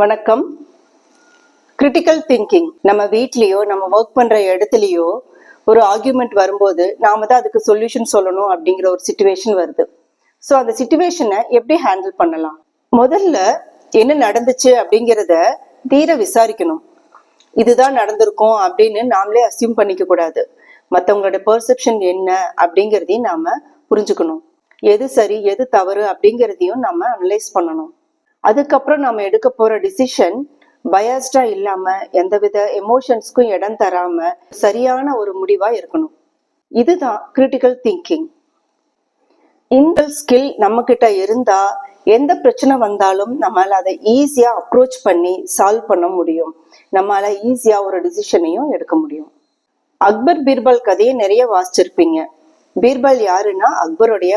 வணக்கம். Critical thinking. நம்ம வீட்லயோ நம்ம ஒர்க் பண்ற இடத்துலயோ ஒரு ஆர்கியூமெண்ட் வரும்போது நாம தான் அதுக்கு சொல்யூஷன் சொல்லணும் அப்படிங்கிற ஒரு சிச்சுவேஷன் வருது. ஸோ அந்த சிச்சுவேஷனை எப்படி ஹேண்டில் பண்ணலாம்? முதல்ல என்ன நடந்துச்சு அப்படிங்கிறத தீர விசாரிக்கணும். இதுதான் நடந்திருக்கும் அப்படின்னு நாமளே அசியூம் பண்ணிக்க கூடாது. மற்றவங்களோட பெர்செப்ஷன் என்ன அப்படிங்கிறதையும் நாம புரிஞ்சுக்கணும். எது சரி எது தவறு அப்படிங்கிறதையும் நம்ம அனலைஸ் பண்ணணும். அதுக்கப்புறம் நம்ம எடுக்க போற டிசிஷன் பயாஸ்டா இல்லாம எந்தவித எமோஷன்ஸ்க்கும் இடம் தராம சரியான ஒரு முடிவா இருக்கணும். இதுதான் கிரிட்டிக்கல் திங்கிங். இந்த ஸ்கில் நம்ம கிட்ட இருந்தா எந்த பிரச்சனை வந்தாலும் நம்மளால அதை ஈஸியா அப்ரோச் பண்ணி சால்வ் பண்ண முடியும். நம்மளால ஈஸியா ஒரு டிசிஷனையும் எடுக்க முடியும். அக்பர் பீர்பால் கதையை நிறைய வாசிச்சிருப்பீங்க. பீர்பால் யாருன்னா அக்பருடைய